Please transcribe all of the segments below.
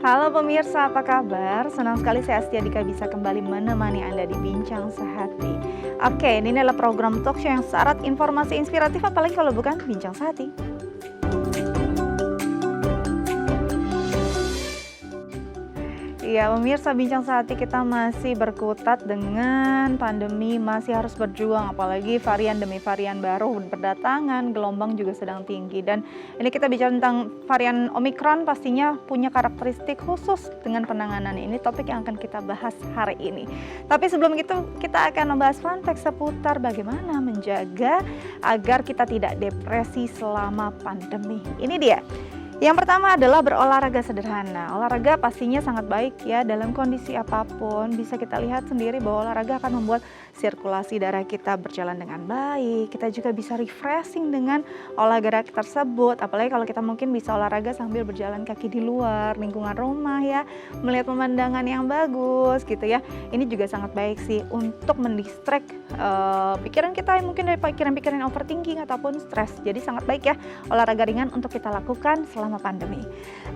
Halo pemirsa, apa kabar? Senang sekali saya Astia Dika bisa kembali menemani Anda di Bincang Sehati. Oke, ini adalah program talk show yang syarat informasi inspiratif, apalagi kalau bukan Bincang Sehati. Iya, pemirsa Bincang Sehati kita masih berkutat dengan pandemi, masih harus berjuang, apalagi varian demi varian baru berdatangan, gelombang juga sedang tinggi. Dan ini kita bicara tentang varian Omikron, pastinya punya karakteristik khusus dengan penanganan. Ini topik yang akan kita bahas hari ini. Tapi sebelum itu, kita akan membahas fun fact seputar bagaimana menjaga agar kita tidak depresi selama pandemi. Ini dia. Yang pertama adalah berolahraga sederhana. Olahraga pastinya sangat baik ya dalam kondisi apapun. Bisa kita lihat sendiri bahwa olahraga akan membuat sirkulasi darah kita berjalan dengan baik. Kita juga bisa refreshing dengan olahraga tersebut. Apalagi kalau kita mungkin bisa olahraga sambil berjalan kaki di luar lingkungan rumah ya, melihat pemandangan yang bagus gitu ya. Ini juga sangat baik sih untuk mendistract pikiran kita yang mungkin dari pikiran-pikiran overthinking ataupun stres. Jadi sangat baik ya olahraga ringan untuk kita lakukan selama pandemi.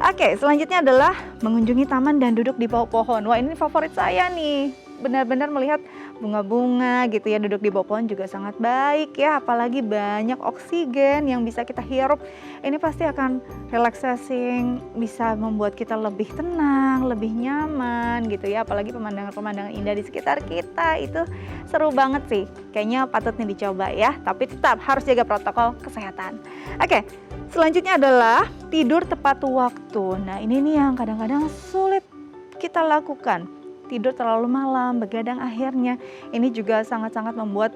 Oke, selanjutnya adalah mengunjungi taman dan duduk di bawah pohon. Wah, ini favorit saya nih. Benar-benar melihat bunga-bunga gitu ya, duduk di bawah pohon juga sangat baik ya, apalagi banyak oksigen yang bisa kita hirup. Ini pasti akan relaxing, bisa membuat kita lebih tenang, lebih nyaman gitu ya, apalagi pemandangan-pemandangan indah di sekitar kita itu seru banget sih. Kayaknya patut nih dicoba ya, tapi tetap harus jaga protokol kesehatan. Oke, selanjutnya adalah tidur tepat waktu. Nah, ini nih yang kadang-kadang sulit kita lakukan. Tidur terlalu malam, begadang akhirnya. Ini juga sangat-sangat membuat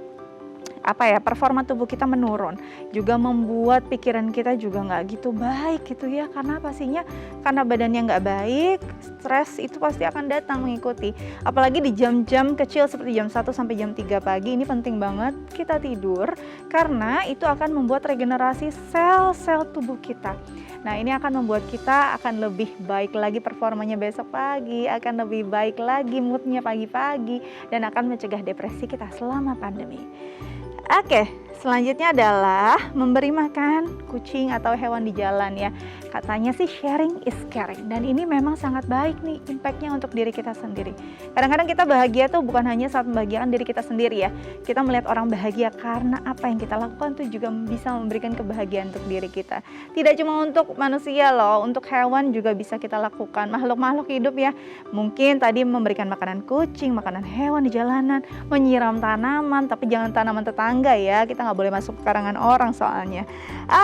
performa tubuh kita menurun, juga membuat pikiran kita juga nggak gitu baik gitu ya, karena pastinya karena badannya nggak baik, stres itu pasti akan datang mengikuti. Apalagi di jam-jam kecil seperti jam 1 sampai jam 3 pagi, ini penting banget kita tidur karena itu akan membuat regenerasi sel-sel tubuh kita. Nah, ini akan membuat kita akan lebih baik lagi performanya besok pagi, akan lebih baik lagi moodnya pagi-pagi, dan akan mencegah depresi kita selama pandemi. Oke, selanjutnya adalah memberi makan kucing atau hewan di jalan ya. Katanya sih sharing is caring, dan ini memang sangat baik nih impactnya untuk diri kita sendiri. Kadang-kadang kita bahagia tuh bukan hanya saat membahagiakan diri kita sendiri ya. Kita melihat orang bahagia karena apa yang kita lakukan tuh juga bisa memberikan kebahagiaan untuk diri kita. Tidak cuma untuk manusia loh, untuk hewan juga bisa kita lakukan. Makhluk-makhluk hidup ya. Mungkin tadi memberikan makanan kucing, makanan hewan di jalanan, menyiram tanaman, tapi jangan tanaman tetangga ya. Kita nggak boleh masuk ke karangan orang soalnya.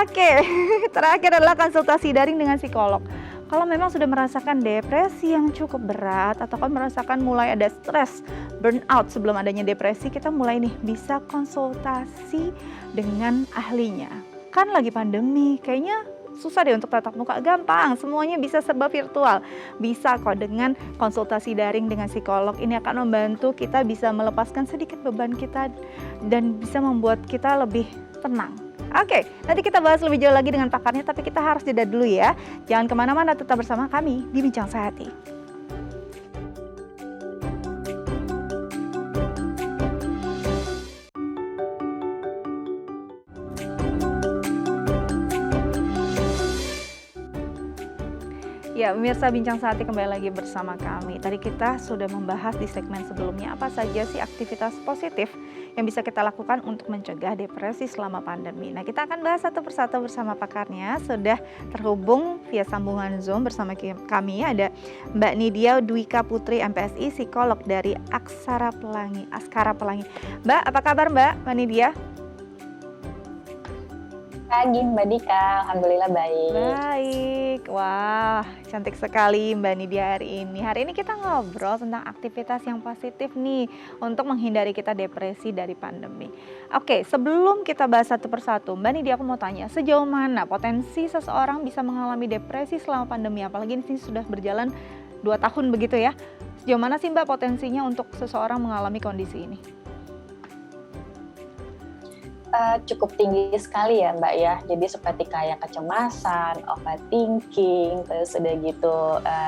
Oke, terakhir adalah konsultasi daring dengan psikolog. Kalau memang sudah merasakan depresi yang cukup berat atau kan merasakan mulai ada stres, burnout sebelum adanya depresi, kita mulai nih bisa konsultasi dengan ahlinya. Kan lagi pandemi, kayaknya susah deh untuk tatap muka, gampang, semuanya bisa serba virtual. Bisa kok dengan konsultasi daring dengan psikolog, ini akan membantu kita bisa melepaskan sedikit beban kita dan bisa membuat kita lebih tenang. Oke, nanti kita bahas lebih jauh lagi dengan pakarnya, tapi kita harus jeda dulu ya. Jangan kemana-mana, tetap bersama kami di Bincang Sehati. Ya, pemirsa Bincang Sehati kembali lagi bersama kami. Tadi kita sudah membahas di segmen sebelumnya apa saja sih aktivitas positif yang bisa kita lakukan untuk mencegah depresi selama pandemi. Nah, kita akan bahas satu persatu bersama pakarnya. Sudah terhubung via sambungan Zoom bersama kami ada Mbak Nidia Dwika Putri MPSI, psikolog dari Askara Pelangi. Mbak, apa kabar Mbak Nidia? Pagi Mbak Dika, Alhamdulillah baik. Baik, wah cantik sekali Mbak Nidia hari ini. Hari ini kita ngobrol tentang aktivitas yang positif nih untuk menghindari kita depresi dari pandemi. Oke, sebelum kita bahas satu persatu, Mbak Nidia aku mau tanya, sejauh mana potensi seseorang bisa mengalami depresi selama pandemi? Apalagi ini sudah berjalan 2 tahun begitu ya. Sejauh mana sih Mbak potensinya untuk seseorang mengalami kondisi ini? cukup tinggi sekali ya Mbak ya. Jadi seperti kayak kecemasan, overthinking, terus udah gitu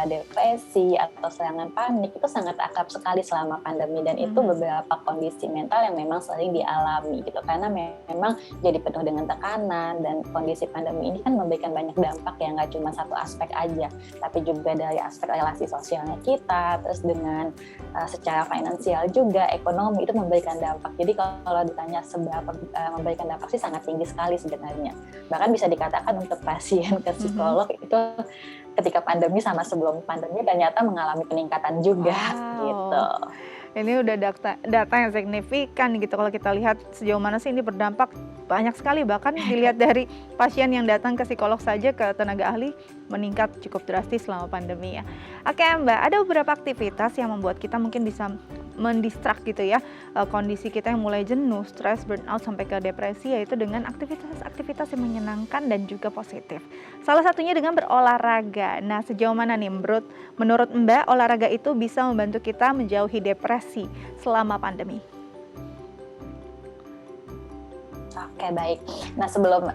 depresi atau serangan panik itu sangat akrab sekali selama pandemi, dan itu beberapa kondisi mental yang memang sering dialami gitu, karena memang jadi penuh dengan tekanan, dan kondisi pandemi ini kan memberikan banyak dampak ya, nggak cuma satu aspek aja, tapi juga dari aspek relasi sosialnya kita, terus dengan secara finansial juga, ekonomi itu memberikan dampak. Jadi kalau ditanya seberapa memberikan dampak sih sangat tinggi sekali sebenarnya. Bahkan bisa dikatakan untuk pasien ke psikolog itu ketika pandemi sama sebelum pandemi ternyata mengalami peningkatan juga gitu. Ini udah data yang signifikan gitu kalau kita lihat sejauh mana sih ini berdampak banyak sekali, bahkan dilihat dari pasien yang datang ke psikolog saja ke tenaga ahli meningkat cukup drastis selama pandemi ya. Oke Mbak, ada beberapa aktivitas yang membuat kita mungkin bisa mendistrak gitu ya kondisi kita yang mulai jenuh, stres, burnout sampai ke depresi, yaitu dengan aktivitas-aktivitas yang menyenangkan dan juga positif. Salah satunya dengan berolahraga. Nah, sejauh mana nih menurut Mbak olahraga itu bisa membantu kita menjauhi depresi selama pandemi? Oke, baik. Nah, sebelum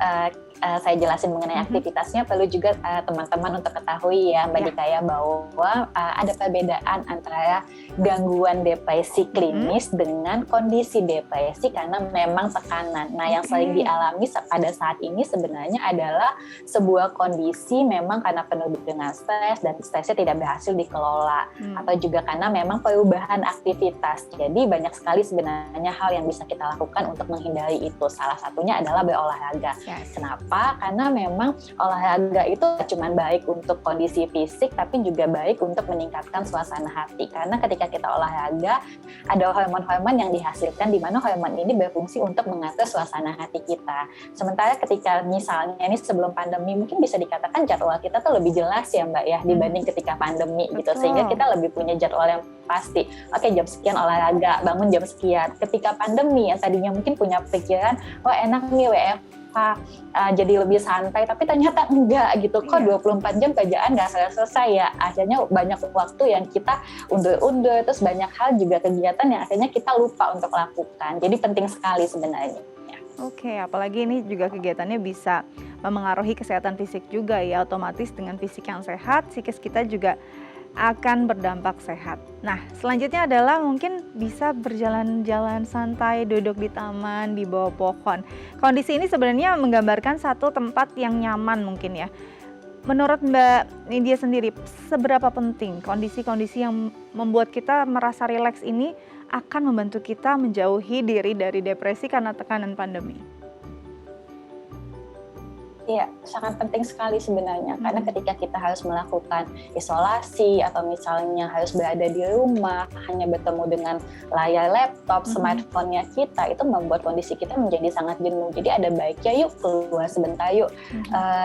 saya jelasin mengenai aktivitasnya, perlu juga teman-teman untuk ketahui ya Mbak Dika ya, bahwa ada perbedaan antara gangguan depresi klinis dengan kondisi depresi karena memang tekanan. Nah, yang sering dialami pada saat ini sebenarnya adalah sebuah kondisi memang karena penuh dengan stres dan stresnya tidak berhasil dikelola, atau juga karena memang perubahan aktivitas. Jadi banyak sekali sebenarnya hal yang bisa kita lakukan untuk menghindari itu. Salah satunya adalah berolahraga. Kenapa? Karena memang olahraga itu cuma baik untuk kondisi fisik, tapi juga baik untuk meningkatkan suasana hati. Karena ketika kita olahraga, ada hormon-hormon yang dihasilkan, di mana hormon ini berfungsi untuk mengatur suasana hati kita. Sementara ketika misalnya ini sebelum pandemi, mungkin bisa dikatakan jadwal kita tuh lebih jelas ya Mbak ya, dibanding ketika pandemi gitu. Sehingga kita lebih punya jadwal yang pasti. Oke, jam sekian olahraga, bangun jam sekian. Ketika pandemi yang tadinya mungkin punya pikiran, wah enak nih WFH, jadi lebih santai, tapi ternyata enggak gitu. Kok 24 jam kerjaan nggak selesai ya? Akhirnya banyak waktu yang kita undur-undur, terus banyak hal juga kegiatan yang akhirnya kita lupa untuk lakukan. Jadi penting sekali sebenarnya. Oke, apalagi ini juga kegiatannya bisa memengaruhi kesehatan fisik juga ya, otomatis dengan fisik yang sehat, psikis kita juga akan berdampak sehat. Nah, selanjutnya adalah mungkin bisa berjalan-jalan santai, duduk di taman, di bawah pohon. Kondisi ini sebenarnya menggambarkan satu tempat yang nyaman mungkin ya. Menurut Mbak Nidia sendiri, seberapa penting kondisi-kondisi yang membuat kita merasa rileks ini akan membantu kita menjauhi diri dari depresi karena tekanan pandemi? Iya, sangat penting sekali sebenarnya, karena ketika kita harus melakukan isolasi atau misalnya harus berada di rumah, hanya bertemu dengan layar laptop, smartphone-nya kita, itu membuat kondisi kita menjadi sangat jenuh. Jadi ada baiknya yuk keluar sebentar yuk,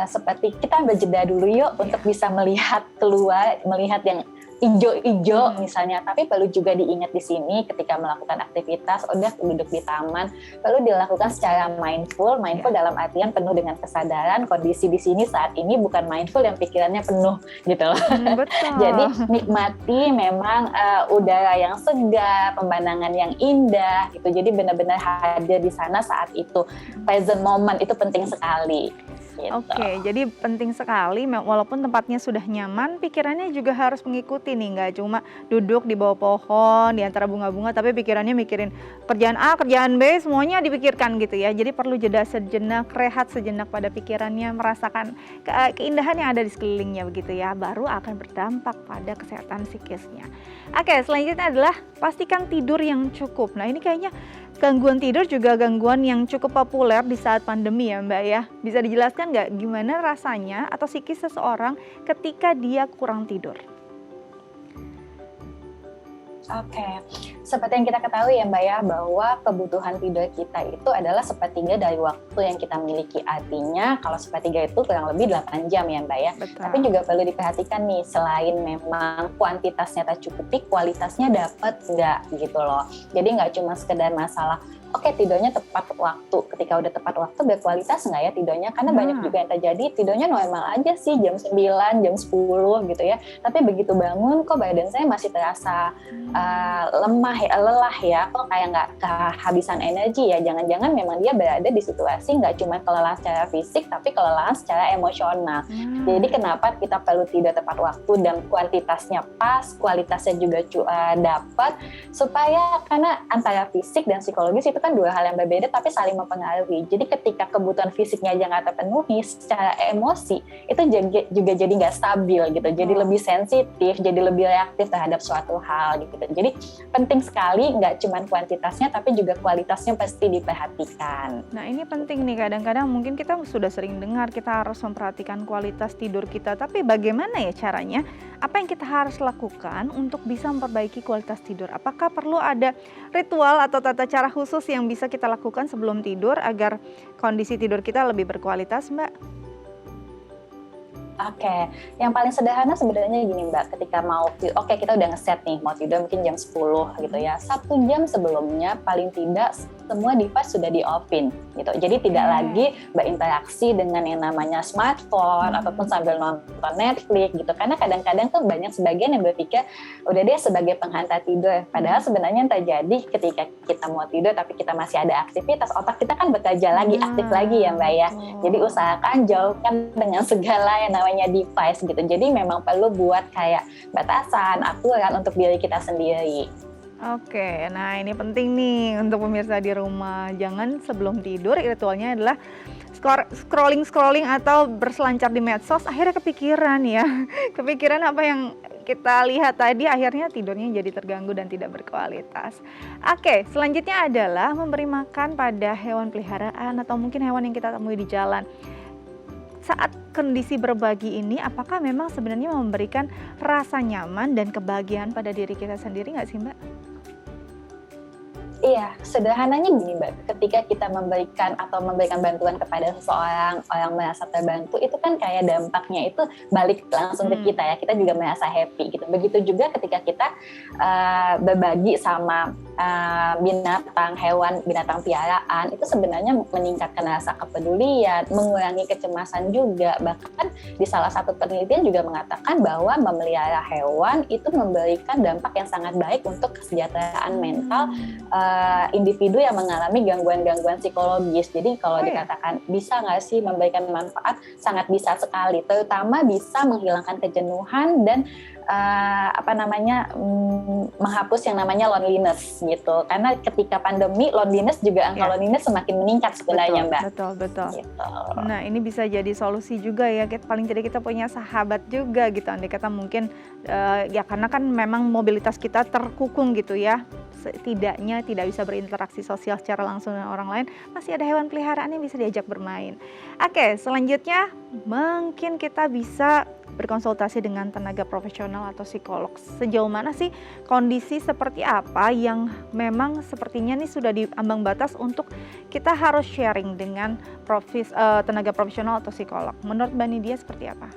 seperti kita berjeda dulu yuk untuk bisa melihat keluar, melihat yang ijo-ijo misalnya. Tapi perlu juga diingat di sini ketika melakukan aktivitas, udah duduk di taman, perlu dilakukan secara mindful dalam artian penuh dengan kesadaran kondisi di sini saat ini bukan mindful yang pikirannya penuh gitu loh. Betul. Jadi nikmati memang udara yang segar, pemandangan yang indah gitu. Jadi benar-benar hadir di sana saat itu. Present moment itu penting sekali. Gitu. Oke, jadi penting sekali walaupun tempatnya sudah nyaman, pikirannya juga harus mengikuti nih, nggak cuma duduk di bawah pohon di antara bunga-bunga tapi pikirannya mikirin kerjaan A, kerjaan B, semuanya dipikirkan gitu ya. Jadi perlu jeda sejenak, rehat sejenak pada pikirannya, merasakan keindahan yang ada di sekelilingnya begitu ya, baru akan berdampak pada kesehatan psikisnya. Oke, selanjutnya adalah pastikan tidur yang cukup. Nah, ini kayaknya gangguan tidur juga gangguan yang cukup populer di saat pandemi ya Mbak ya. Bisa dijelaskan nggak gimana rasanya atau psikis seseorang ketika dia kurang tidur? Oke, seperti yang kita ketahui ya Mbak ya, bahwa kebutuhan tidur kita itu adalah sepertiga dari waktu yang kita miliki. Artinya kalau sepertiga itu kurang lebih 8 jam ya Mbak ya. Betul. Tapi juga perlu diperhatikan nih, selain memang kuantitasnya tercukupi, kualitasnya dapat nggak gitu loh. Jadi nggak cuma sekedar masalah oke, tidurnya tepat waktu. Ketika udah tepat waktu, berkualitas nggak ya tidurnya? Karena banyak juga yang terjadi tidurnya normal aja sih, jam 9, jam 10 gitu ya. Tapi begitu bangun kok badan saya masih terasa lelah ya, kok kayak nggak kehabisan energi ya. Jangan-jangan memang dia berada di situasi nggak cuma kelelahan secara fisik, tapi kelelahan secara emosional. Jadi kenapa kita perlu tidur tepat waktu dan kuantitasnya pas, kualitasnya juga dapat, supaya karena antara fisik dan psikologis itu kan dua hal yang berbeda tapi saling mempengaruhi. Jadi ketika kebutuhan fisiknya aja nggak terpenuhi, secara emosi itu juga jadi nggak stabil gitu, jadi lebih sensitif, jadi lebih reaktif terhadap suatu hal gitu. Jadi penting sekali nggak cuma kuantitasnya tapi juga kualitasnya pasti diperhatikan. Nah ini penting nih, kadang-kadang mungkin kita sudah sering dengar kita harus memperhatikan kualitas tidur kita, tapi bagaimana ya caranya? Apa yang kita harus lakukan untuk bisa memperbaiki kualitas tidur? Apakah perlu ada ritual atau tata cara khusus yang bisa kita lakukan sebelum tidur agar kondisi tidur kita lebih berkualitas, Mbak? Oke, yang paling sederhana sebenarnya gini Mbak, ketika kita udah ngeset nih, mau tidur mungkin jam 10 gitu ya, 1 jam sebelumnya paling tidak semua device sudah di-off-in gitu. Jadi tidak lagi berinteraksi dengan yang namanya smartphone ataupun sambil nonton Netflix gitu. Karena kadang-kadang tuh banyak sebagian yang berpikir udah deh sebagai penghantar tidur. Padahal sebenarnya yang terjadi ketika kita mau tidur tapi kita masih ada aktivitas, otak kita kan bekerja lagi, aktif lagi ya Mbak ya. Jadi usahakan jauhkan dengan segala yang namanya device gitu. Jadi memang perlu buat kayak batasan, aturan untuk diri kita sendiri. Oke, nah ini penting nih untuk pemirsa di rumah. Jangan sebelum tidur ritualnya adalah scrolling atau berselancar di medsos, akhirnya kepikiran ya. Kepikiran apa yang kita lihat tadi, akhirnya tidurnya jadi terganggu dan tidak berkualitas. Oke, selanjutnya adalah memberi makan pada hewan peliharaan atau mungkin hewan yang kita temui di jalan. Saat kondisi berbagi ini, apakah memang sebenarnya memberikan rasa nyaman dan kebahagiaan pada diri kita sendiri nggak sih Mbak? Iya, sederhananya gini Mbak, ketika kita memberikan bantuan kepada seseorang, orang merasa terbantu, itu kan kayak dampaknya itu balik langsung ke kita ya, kita juga merasa happy gitu. Begitu juga ketika kita berbagi sama binatang piaraan, itu sebenarnya meningkatkan rasa kepedulian, mengurangi kecemasan juga. Bahkan di salah satu penelitian juga mengatakan bahwa memelihara hewan itu memberikan dampak yang sangat baik untuk kesejahteraan mental individu yang mengalami gangguan-gangguan psikologis. Jadi kalau dikatakan bisa nggak sih memberikan manfaat, sangat bisa sekali. Terutama bisa menghilangkan kejenuhan dan menghapus yang namanya loneliness gitu. Karena ketika pandemi loneliness juga angka loneliness semakin meningkat sebenarnya Mbak. Betul. Gitu. Nah ini bisa jadi solusi juga ya. Paling tidak kita punya sahabat juga gitu. Andai kata mungkin ya karena kan memang mobilitas kita terkukung gitu ya. Setidaknya tidak bisa berinteraksi sosial secara langsung dengan orang lain, masih ada hewan peliharaan yang bisa diajak bermain. Oke, selanjutnya mungkin kita bisa berkonsultasi dengan tenaga profesional atau psikolog. Sejauh mana sih kondisi seperti apa yang memang sepertinya nih sudah di ambang batas untuk kita harus sharing dengan tenaga profesional atau psikolog. Menurut Mbak Nidia seperti apa?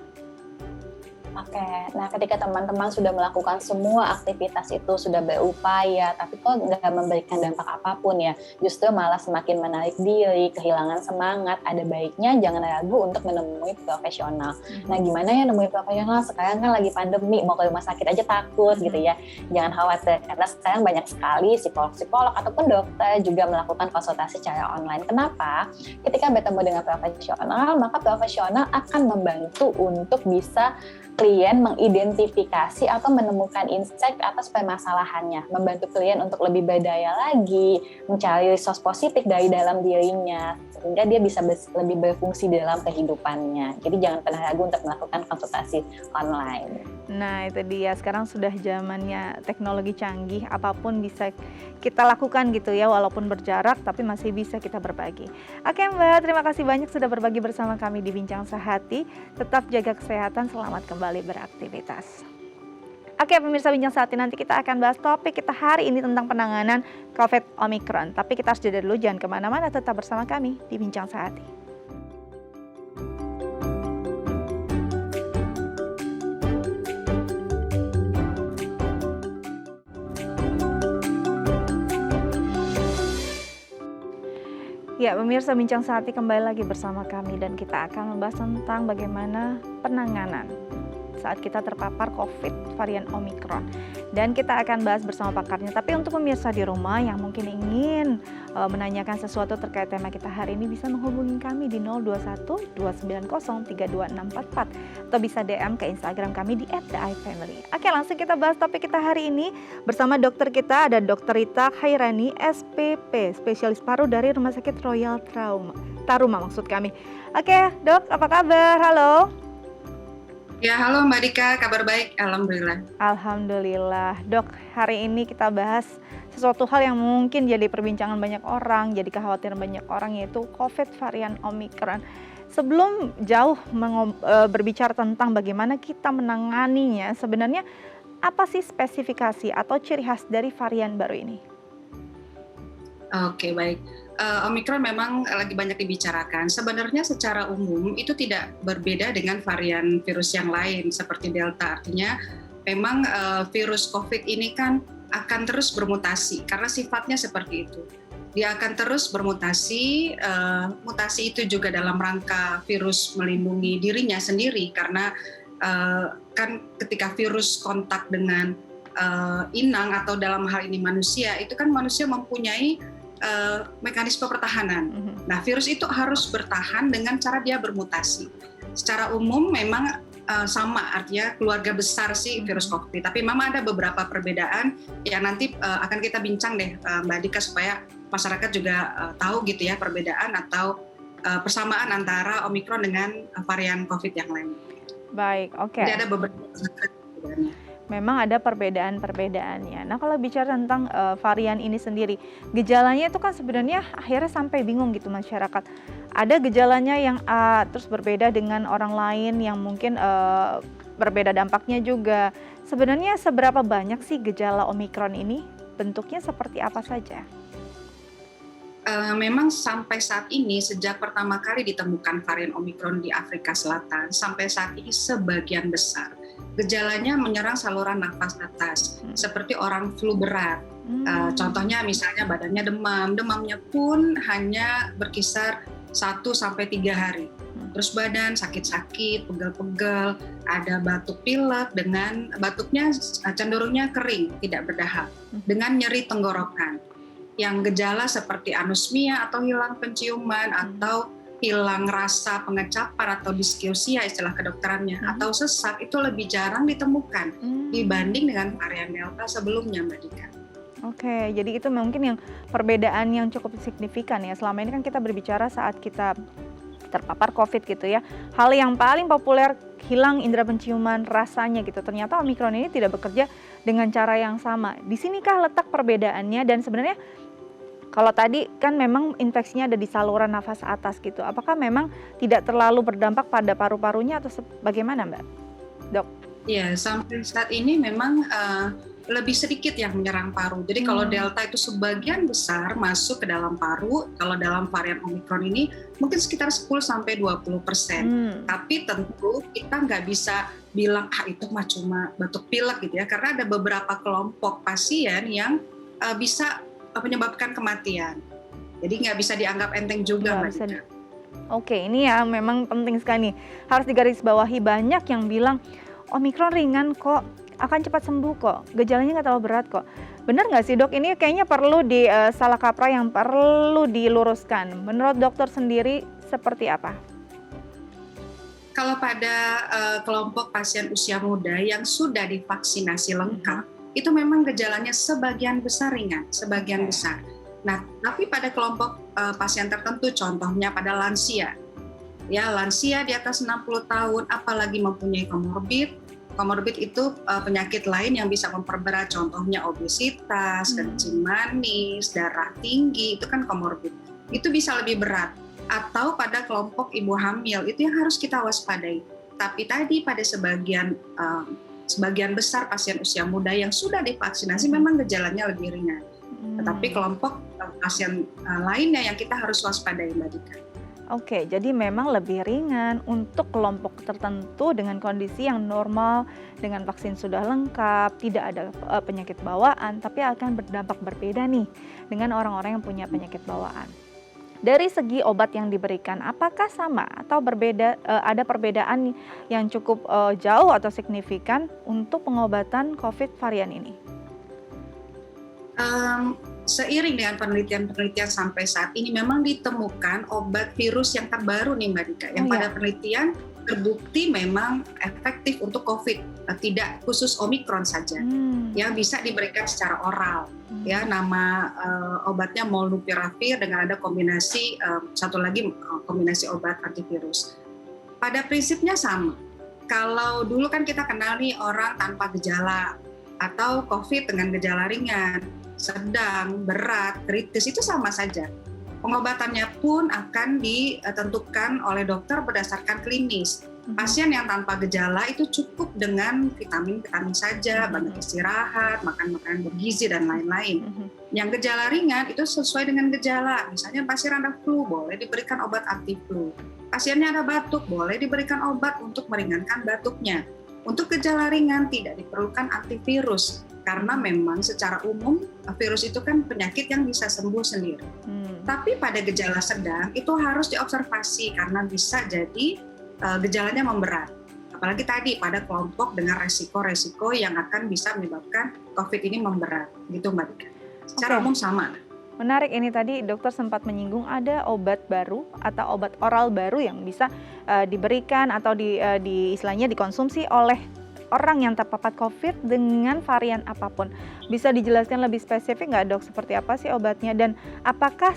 Oke, nah ketika teman-teman sudah melakukan semua aktivitas itu, sudah berupaya, tapi kok nggak memberikan dampak apapun ya, justru malah semakin menarik diri, kehilangan semangat, ada baiknya jangan ragu untuk menemui profesional. Nah gimana ya nemui profesional? Sekarang kan lagi pandemi, mau ke rumah sakit aja takut gitu ya. Jangan khawatir, karena sekarang banyak sekali psikolog-psikolog ataupun dokter juga melakukan konsultasi secara online. Kenapa? Ketika bertemu dengan profesional, maka profesional akan membantu untuk bisa klien mengidentifikasi atau menemukan insight atas permasalahannya, membantu klien untuk lebih berdaya lagi, mencari resource positif dari dalam dirinya, sehingga dia bisa lebih berfungsi dalam kehidupannya. Jadi jangan pernah ragu untuk melakukan konsultasi online. Nah itu dia, sekarang sudah zamannya teknologi canggih, apapun bisa kita lakukan gitu ya, walaupun berjarak tapi masih bisa kita berbagi. Oke Mbak, terima kasih banyak sudah berbagi bersama kami di Bincang Sehati. Tetap jaga kesehatan, selamat kembali beraktivitas. Oke pemirsa Bincang Sehati, nanti kita akan bahas topik kita hari ini tentang penanganan COVID Omicron. Tapi kita harus jeda dulu, jangan kemana-mana, tetap bersama kami di Bincang Sehati. Ya, pemirsa Bincang Sehati kembali lagi bersama kami dan kita akan membahas tentang bagaimana penanganan saat kita terpapar COVID varian Omikron. Dan kita akan bahas bersama pakarnya. Tapi untuk pemirsa di rumah yang mungkin ingin menanyakan sesuatu terkait tema kita hari ini bisa menghubungi kami di 021 290 32644 atau bisa DM ke Instagram kami di @theifamily. Oke, langsung kita bahas topik kita hari ini bersama dokter kita ada Dr. Rita Khairani SPP, spesialis paru dari Rumah Sakit Royal Taruma maksud kami. Oke, Dok, apa kabar? Halo. Ya, halo Mbak Dika, kabar baik, alhamdulillah. Alhamdulillah. Dok, hari ini kita bahas sesuatu hal yang mungkin jadi perbincangan banyak orang, jadi kekhawatiran banyak orang, yaitu COVID varian Omikron. Sebelum jauh berbicara tentang bagaimana kita menanganinya, sebenarnya apa sih spesifikasi atau ciri khas dari varian baru ini? Oke, baik. Omikron memang lagi banyak dibicarakan. Sebenarnya secara umum itu tidak berbeda dengan varian virus yang lain seperti Delta. Artinya memang virus COVID ini kan akan terus bermutasi karena sifatnya seperti itu. Dia akan terus bermutasi, mutasi itu juga dalam rangka virus melindungi dirinya sendiri karena kan ketika virus kontak dengan inang atau dalam hal ini manusia, itu kan manusia mempunyai mekanisme pertahanan. Nah, virus itu harus bertahan dengan cara dia bermutasi. Secara umum memang sama, artinya keluarga besar sih virus COVID. Tapi memang ada beberapa perbedaan yang nanti akan kita bincang deh Mbak Dika supaya masyarakat juga tahu gitu ya perbedaan atau persamaan antara Omikron dengan varian COVID yang lain. Baik, oke. Jadi ada beberapa perbedaan. Memang ada perbedaan-perbedaannya. Nah, kalau bicara tentang varian ini sendiri, gejalanya itu kan sebenarnya akhirnya sampai bingung gitu masyarakat. Ada gejalanya yang terus berbeda dengan orang lain yang mungkin berbeda dampaknya juga. Sebenarnya seberapa banyak sih gejala Omikron ini? Bentuknya seperti apa saja? Memang sampai saat ini sejak pertama kali ditemukan varian Omikron di Afrika Selatan, sampai saat ini sebagian besar gejalanya menyerang saluran nafas atas, seperti orang flu berat. Contohnya misalnya badannya demam, demamnya pun hanya berkisar 1-3 hari. Terus badan sakit-sakit, pegel-pegel, ada batuk pilek dengan batuknya cenderungnya kering, tidak berdahak, dengan nyeri tenggorokan. Yang gejala seperti anosmia atau hilang penciuman atau hilang rasa pengecapan atau diskiosia istilah kedokterannya atau sesak itu lebih jarang ditemukan dibanding dengan varian Delta sebelumnya, Mbak Dika. Oke, jadi itu mungkin yang perbedaan yang cukup signifikan ya. Selama ini kan kita berbicara saat kita terpapar COVID gitu ya. Hal yang paling populer hilang indera penciuman rasanya gitu. Ternyata Omikron ini tidak bekerja dengan cara yang sama. Di sinikah letak perbedaannya dan sebenarnya kalau tadi kan memang infeksinya ada di saluran nafas atas gitu. Apakah memang tidak terlalu berdampak pada paru-parunya atau bagaimana, Mbak? Dok? Ya, sampai saat ini memang lebih sedikit yang menyerang paru. Jadi kalau Delta itu sebagian besar masuk ke dalam paru, kalau dalam varian Omikron ini mungkin sekitar 10-20%. Tapi tentu kita nggak bisa bilang itu mah cuma batuk pilek gitu ya, karena ada beberapa kelompok pasien yang bisa menyebabkan kematian. Jadi nggak bisa dianggap enteng juga, Mbak Dika. Oke, ini ya memang penting sekali. Harus digarisbawahi, banyak yang bilang Omikron ringan kok, akan cepat sembuh kok, gejalanya nggak terlalu berat kok. Benar nggak sih dok? Ini kayaknya perlu salah kaprah yang perlu diluruskan. Menurut dokter sendiri seperti apa? Kalau pada kelompok pasien usia muda yang sudah divaksinasi lengkap, itu memang gejalanya sebagian besar ringan, sebagian besar. Nah, tapi pada kelompok pasien tertentu, contohnya pada lansia, ya lansia di atas 60 tahun, apalagi mempunyai komorbid. Komorbid itu penyakit lain yang bisa memperberat, contohnya obesitas, kencing manis, darah tinggi, itu kan komorbid. Itu bisa lebih berat. Atau pada kelompok ibu hamil, itu yang harus kita waspadai. Tapi tadi pada sebagian besar pasien usia muda yang sudah divaksinasi memang gejalanya lebih ringan. Tetapi kelompok pasien lainnya yang kita harus waspadai, Mbak Dika. Oke, jadi memang lebih ringan untuk kelompok tertentu dengan kondisi yang normal, dengan vaksin sudah lengkap, tidak ada penyakit bawaan, tapi akan berdampak berbeda nih dengan orang-orang yang punya penyakit bawaan. Dari segi obat yang diberikan, apakah sama atau berbeda, ada perbedaan yang cukup, jauh atau signifikan untuk pengobatan COVID varian ini? Seiring dengan penelitian-penelitian sampai saat ini memang ditemukan obat virus yang terbaru nih Mbak Dika, yang Oh pada ya? penelitian terbukti memang efektif untuk COVID, tidak khusus Omikron saja, Mmm, yang bisa diberikan secara oral. Ya, nama obatnya Molnupiravir dengan ada kombinasi satu lagi kombinasi obat antivirus. Pada prinsipnya sama. Kalau dulu kan kita kenal nih orang tanpa gejala atau COVID dengan gejala ringan, sedang, berat, kritis itu sama saja. Pengobatannya pun akan ditentukan oleh dokter berdasarkan klinis. Pasien yang tanpa gejala itu cukup dengan vitamin-vitamin saja, banyak istirahat, makan makanan bergizi dan lain-lain. Yang gejala ringan itu sesuai dengan gejala. Misalnya pasien ada flu, boleh diberikan obat anti flu. Pasiennya ada batuk, boleh diberikan obat untuk meringankan batuknya. Untuk gejala ringan tidak diperlukan antivirus karena memang secara umum virus itu kan penyakit yang bisa sembuh sendiri. Tapi pada gejala sedang itu harus diobservasi karena bisa jadi gejalanya memberat. Apalagi tadi pada kelompok dengan resiko-resiko yang akan bisa menyebabkan COVID ini memberat, gitu Mbak Dika. Secara umum sama. Menarik, ini tadi dokter sempat menyinggung ada obat baru atau obat oral baru yang bisa diberikan atau istilahnya dikonsumsi oleh orang yang terpapar COVID dengan varian apapun. Bisa dijelaskan lebih spesifik nggak dok, seperti apa sih obatnya? Dan apakah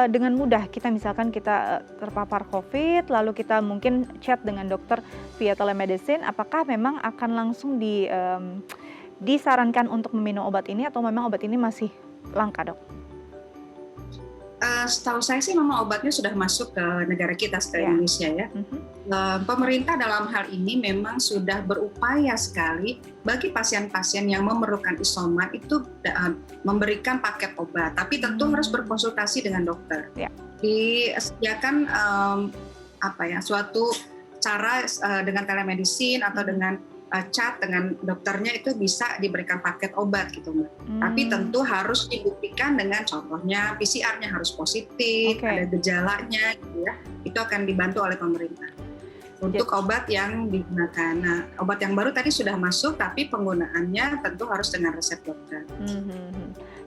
dengan mudah misalkan kita terpapar COVID, lalu kita mungkin chat dengan dokter via telemedicine, apakah memang akan langsung disarankan untuk meminum obat ini atau memang obat ini masih langka dok? Setahu saya sih memang obatnya sudah masuk ke negara kita, ke Indonesia ya. Pemerintah dalam hal ini memang sudah berupaya sekali bagi pasien-pasien yang memerlukan isoman itu memberikan paket obat, tapi tentu harus berkonsultasi dengan dokter. Disediakan suatu cara dengan telemedicine atau dengan chat dengan dokternya itu bisa diberikan paket obat gitu Mbak. Tapi tentu harus dibuktikan dengan contohnya PCR-nya harus positif, ada gejalanya gitu ya. Itu akan dibantu oleh pemerintah. Untuk obat yang digunakan. Nah, obat yang baru tadi sudah masuk tapi penggunaannya tentu harus dengan resep dokter.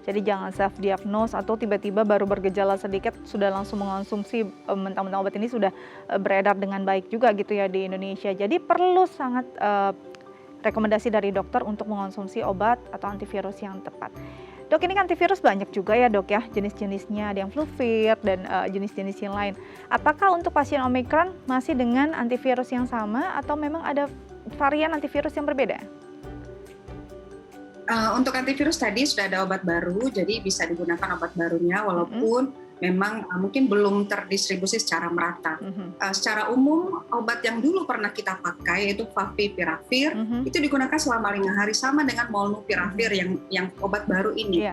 Jadi jangan self-diagnose atau tiba-tiba baru bergejala sedikit sudah langsung mengonsumsi, mentang-mentang obat ini sudah beredar dengan baik juga gitu ya di Indonesia. Jadi perlu sangat rekomendasi dari dokter untuk mengonsumsi obat atau antivirus yang tepat. Dok, ini kan antivirus banyak juga ya dok ya, jenis-jenisnya, ada yang Fluvid dan jenis-jenis yang lain. Apakah untuk pasien Omikron masih dengan antivirus yang sama atau memang ada varian antivirus yang berbeda? Untuk antivirus tadi sudah ada obat baru, jadi bisa digunakan obat barunya walaupun memang mungkin belum terdistribusi secara merata. Secara umum obat yang dulu pernah kita pakai yaitu Favipiravir itu digunakan selama 5 hari sama dengan Molnupiravir yang obat baru ini.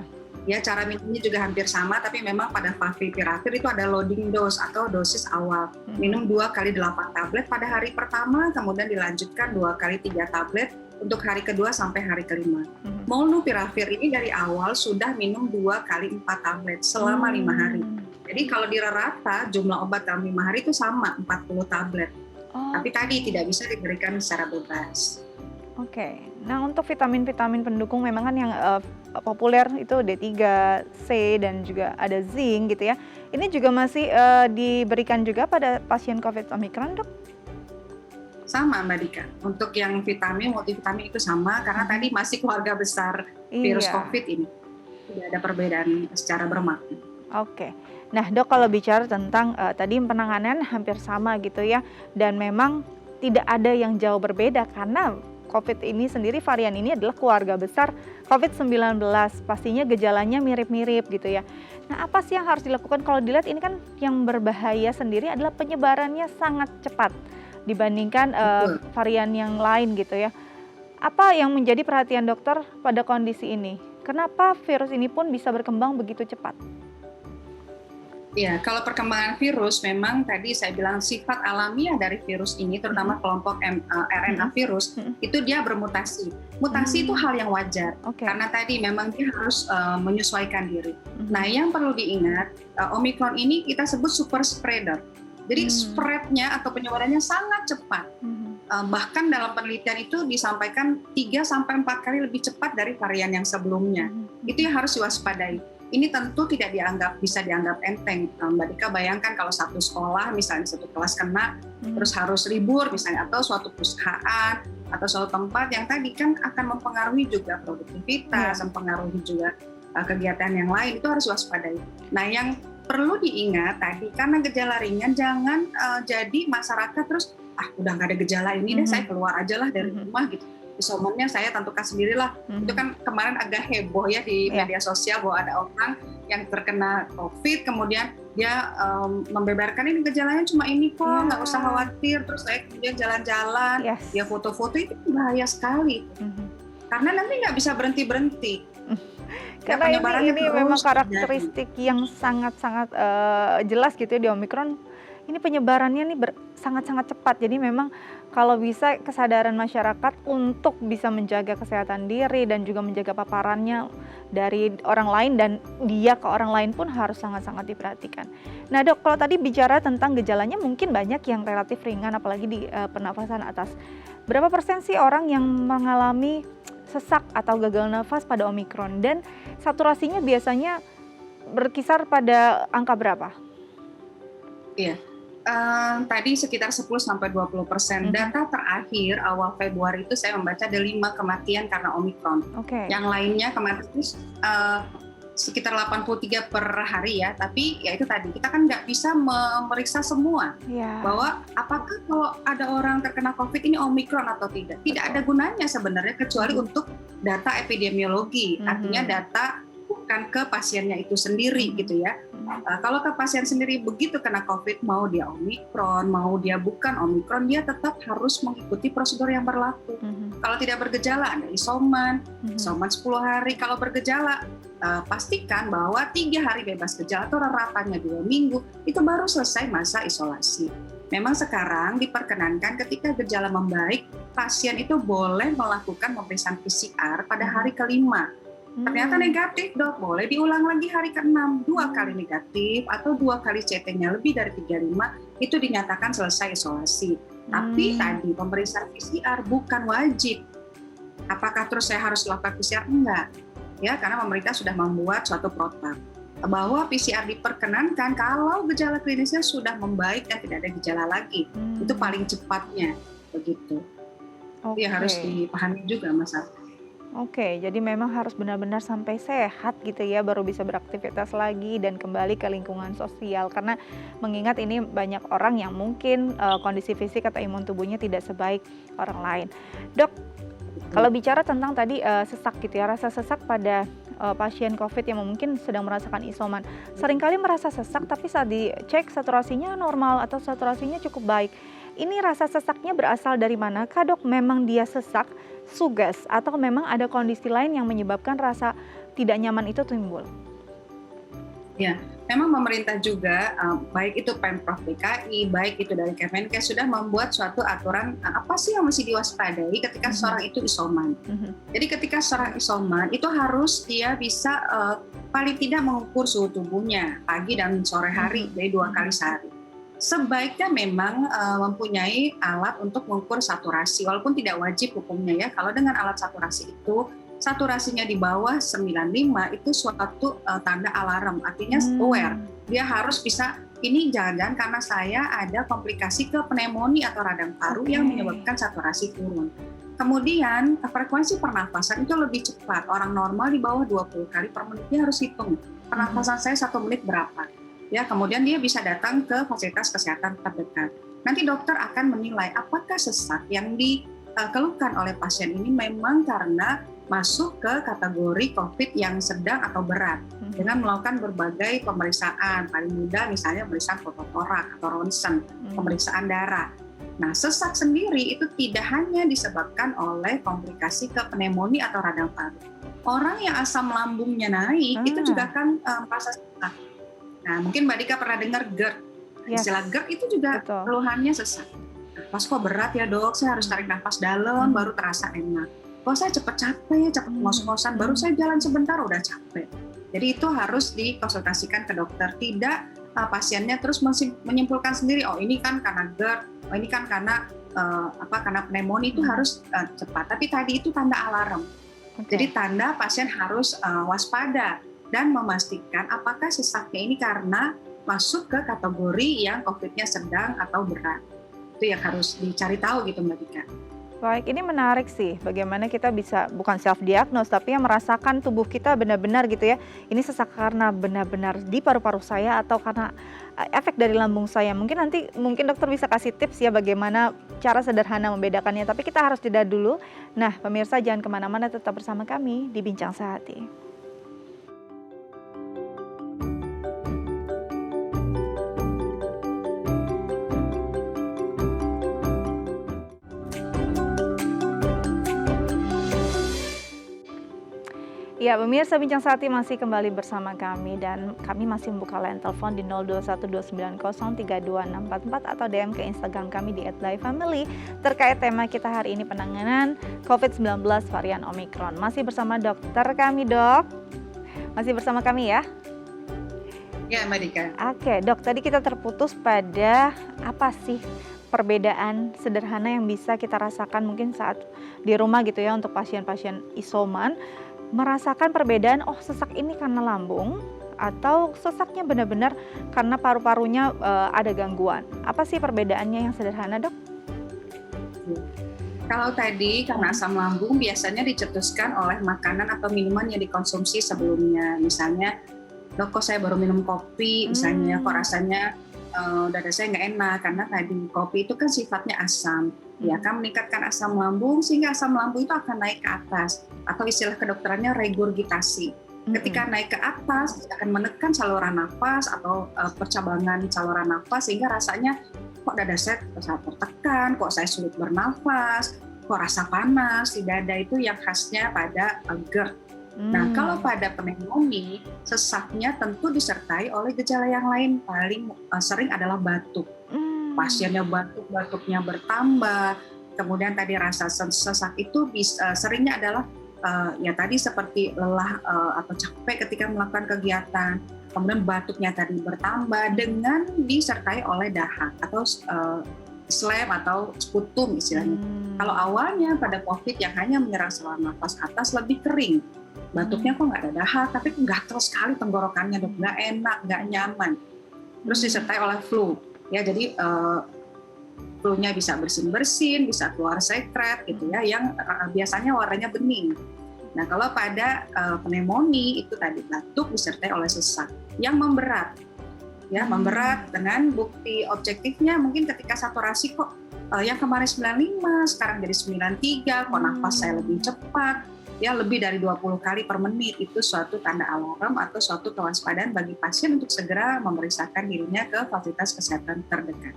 Ya, cara minumnya juga hampir sama, tapi memang pada Favipiravir itu ada loading dose atau dosis awal. Minum 2 kali 8 tablet pada hari pertama, kemudian dilanjutkan 2 kali 3 tablet untuk hari kedua sampai hari kelima. Molnupiravir ini dari awal sudah minum 2 kali 4 tablet selama 5 hari. Jadi kalau dirata jumlah obat dalam 5 hari itu sama, 40 tablet. Tapi tadi tidak bisa diberikan secara bebas. Nah untuk vitamin-vitamin pendukung memang kan yang populer itu D3, C dan juga ada zinc gitu ya. Ini juga masih diberikan juga pada pasien COVID Omikron dok? Sama Mbak Dika, untuk yang vitamin, multivitamin itu sama karena tadi masih keluarga besar virus COVID ini. Tidak ada perbedaan secara bermakna. Nah dok, kalau bicara tentang tadi penanganan hampir sama gitu ya, dan memang tidak ada yang jauh berbeda karena COVID ini sendiri, varian ini adalah keluarga besar COVID-19, pastinya gejalanya mirip-mirip gitu ya. Nah apa sih yang harus dilakukan? Kalau dilihat ini kan yang berbahaya sendiri adalah penyebarannya sangat cepat dibandingkan varian yang lain gitu ya. Apa yang menjadi perhatian dokter pada kondisi ini? Kenapa virus ini pun bisa berkembang begitu cepat? Ya, kalau perkembangan virus memang tadi saya bilang sifat alamiah dari virus ini, terutama kelompok RNA virus, itu dia bermutasi. Mutasi itu hal yang wajar, karena tadi memang dia harus menyesuaikan diri. Nah, yang perlu diingat, Omicron ini kita sebut super spreader. Jadi spread-nya atau penyebarannya sangat cepat. Bahkan dalam penelitian itu disampaikan 3-4 kali lebih cepat dari varian yang sebelumnya. Itu yang harus diwaspadai. Ini tentu tidak bisa dianggap enteng. Mbak Dika bayangkan kalau satu sekolah, misalnya satu kelas kena, terus harus libur misalnya, atau suatu perusahaan, atau suatu tempat yang tadi kan akan mempengaruhi juga produktivitas, mempengaruhi juga kegiatan yang lain, itu harus waspadai. Nah, yang perlu diingat tadi, karena gejala ringan, jangan jadi masyarakat terus, udah nggak ada gejala ini deh, saya keluar aja lah dari rumah gitu. Isomannya saya tentukan sendirilah. Itu kan kemarin agak heboh ya di media sosial bahwa ada orang yang terkena COVID, kemudian dia membeberkan ini gejalanya cuma ini kok, nggak usah khawatir. Terus saya kemudian jalan-jalan, dia foto-foto, itu bahaya sekali. Karena nanti nggak bisa berhenti-berhenti. Karena ini memang karakteristik yang sangat-sangat jelas gitu ya di Omicron. Ini penyebarannya nih sangat-sangat cepat. Jadi memang kalau bisa kesadaran masyarakat untuk bisa menjaga kesehatan diri dan juga menjaga paparannya dari orang lain dan dia ke orang lain pun harus sangat-sangat diperhatikan. Nah Dok, kalau tadi bicara tentang gejalanya mungkin banyak yang relatif ringan apalagi di pernafasan atas. Berapa persen sih orang yang mengalami sesak atau gagal nafas pada Omicron dan saturasinya biasanya berkisar pada angka berapa? Iya. Tadi sekitar 10-20%. Data terakhir awal Februari itu saya membaca ada 5 kematian karena Omicron. Yang lainnya kematian itu sekitar 83 per hari ya. Tapi ya itu tadi, kita kan nggak bisa memeriksa semua. Bahwa apakah kalau ada orang terkena COVID ini Omicron atau tidak. Tidak ada gunanya sebenarnya kecuali untuk data epidemiologi. Artinya data bukan ke pasiennya itu sendiri gitu ya. Kalau ke pasien sendiri begitu kena COVID, mau dia Omicron, mau dia bukan Omicron, dia tetap harus mengikuti prosedur yang berlaku. Kalau tidak bergejala, ada isoman 10 hari. Kalau bergejala, pastikan bahwa 3 hari bebas gejala atau ratanya 2 minggu, itu baru selesai masa isolasi. Memang sekarang diperkenankan ketika gejala membaik, pasien itu boleh melakukan pemeriksaan PCR pada hari ke-5. Ternyata negatif Dok, boleh diulang lagi hari ke-6, 2 kali negatif atau 2 kali CT-nya lebih dari 35 itu dinyatakan selesai isolasi. Tapi tadi pemeriksaan PCR bukan wajib. Apakah terus saya harus lakukan PCR? Enggak. Ya, karena pemerintah sudah membuat suatu protokol bahwa PCR diperkenankan kalau gejala klinisnya sudah membaik dan tidak ada gejala lagi. Itu paling cepatnya begitu. Itu yang harus dipahami juga masyarakat. Jadi memang harus benar-benar sampai sehat gitu ya baru bisa beraktivitas lagi dan kembali ke lingkungan sosial karena mengingat ini banyak orang yang mungkin kondisi fisik atau imun tubuhnya tidak sebaik orang lain. Dok, kalau bicara tentang tadi sesak gitu ya, rasa sesak pada pasien COVID yang mungkin sedang merasakan isoman, seringkali merasa sesak tapi saat dicek saturasinya normal atau saturasinya cukup baik. Ini rasa sesaknya berasal dari mana? Kah Dok, memang dia sesak, sugas, atau memang ada kondisi lain yang menyebabkan rasa tidak nyaman itu timbul? Ya, memang pemerintah juga, baik itu Pemprov DKI, baik itu dari Kemenkes sudah membuat suatu aturan apa sih yang mesti diwaspadai ketika seorang itu isoman. Jadi ketika seorang isoman itu harus dia bisa paling tidak mengukur suhu tubuhnya pagi dan sore hari, jadi 2 kali sehari. Sebaiknya memang mempunyai alat untuk mengukur saturasi, walaupun tidak wajib hukumnya ya. Kalau dengan alat saturasi itu, saturasinya di bawah 95 itu suatu tanda alarm, artinya aware. Dia harus bisa, ini jangan-jangan karena saya ada komplikasi ke pneumonia atau radang paru yang menyebabkan saturasi turun. Kemudian frekuensi pernafasan itu lebih cepat. Orang normal di bawah 20 kali per menit, dia harus hitung pernafasan saya 1 menit berapa. Ya, kemudian dia bisa datang ke fasilitas kesehatan terdekat. Nanti dokter akan menilai apakah sesak yang dikeluhkan oleh pasien ini memang karena masuk ke kategori COVID yang sedang atau berat dengan melakukan berbagai pemeriksaan. Paling mudah misalnya pemeriksaan fototorak atau ronsen, pemeriksaan darah. Nah, sesak sendiri itu tidak hanya disebabkan oleh komplikasi ke pneumonia atau radang paru. Orang yang asam lambungnya naik itu juga kan merasa sesak. Nah, mungkin Mbak Dika pernah dengar GERD. Yes, Istilah GERD itu juga betul. keluhannya sesak. Nafas kok berat ya dok, saya harus tarik nafas dalam baru terasa enak. Kok saya cepat capek, cepat ngos-ngosan, baru saya jalan sebentar udah capek. Jadi itu harus dikonsultasikan ke dokter. Tidak pasiennya terus menyimpulkan sendiri, oh ini kan karena GERD, oh ini kan karena karena pneumonia, itu harus cepat. Tapi tadi itu tanda alarm. Jadi tanda pasien harus waspada dan memastikan apakah sesaknya ini karena masuk ke kategori yang COVID-nya sedang atau berat. Itu yang harus dicari tahu gitu Mbak Dika. Baik, ini menarik sih bagaimana kita bisa bukan self diagnose tapi yang merasakan tubuh kita benar-benar gitu ya. Ini sesak karena benar-benar di paru-paru saya atau karena efek dari lambung saya. Mungkin dokter bisa kasih tips ya bagaimana cara sederhana membedakannya. Tapi kita harus jeda dulu. Nah, pemirsa jangan kemana-mana, tetap bersama kami di Bincang Sehati. Ya, pemirsa Bincang Sehati masih kembali bersama kami dan kami masih membuka line telepon di 0212903244 atau DM ke Instagram kami di @lifefamily terkait tema kita hari ini, penanganan COVID-19 varian Omikron. Masih bersama dokter kami, Dok. Masih bersama kami ya? Ya, Mbak Dika. Oke, Dok, tadi kita terputus pada apa sih perbedaan sederhana yang bisa kita rasakan mungkin saat di rumah gitu ya untuk pasien-pasien isoman. Merasakan perbedaan, oh sesak ini karena lambung atau sesaknya benar-benar karena paru-parunya ada gangguan. Apa sih perbedaannya yang sederhana, Dok? Kalau tadi karena asam lambung biasanya dicetuskan oleh makanan atau minuman yang dikonsumsi sebelumnya. Misalnya, dok kok saya baru minum kopi, misalnya kok rasanya dada saya nggak enak karena tadi kopi itu kan sifatnya asam. Ya akan meningkatkan asam lambung sehingga asam lambung itu akan naik ke atas atau istilah kedokterannya regurgitasi. Ketika naik ke atas akan menekan saluran nafas atau percabangan saluran nafas sehingga rasanya kok dada saya tertekan, kok saya sulit bernafas, kok rasa panas di dada, itu yang khasnya pada GERD. Nah, kalau pada pneumonia, sesaknya tentu disertai oleh gejala yang lain, paling sering adalah batuk. Pasiennya batuknya bertambah, kemudian tadi rasa sesak itu seringnya adalah ya tadi seperti lelah atau capek ketika melakukan kegiatan, kemudian batuknya tadi bertambah dengan disertai oleh dahak atau phlegm atau sputum istilahnya. Kalau awalnya pada COVID yang hanya menyerang saluran nafas atas lebih kering, batuknya kok nggak ada dahak, tapi gatal sekali tenggorokannya, dok, nggak enak, nggak nyaman. Terus disertai oleh flu. Ya, jadi flu-nya bisa bersin-bersin, bisa keluar sekret gitu ya, yang biasanya warnanya bening. Nah, kalau pada pneumonia itu tadi batuk disertai oleh sesak yang memberat. Ya, memberat dengan bukti objektifnya mungkin ketika saturasi kok yang kemarin 95 sekarang jadi 93, kok nafas saya lebih cepat. Ya, lebih dari 20 kali per menit, itu suatu tanda alarm atau suatu kewaspadaan bagi pasien untuk segera memeriksakan dirinya ke fasilitas kesehatan terdekat.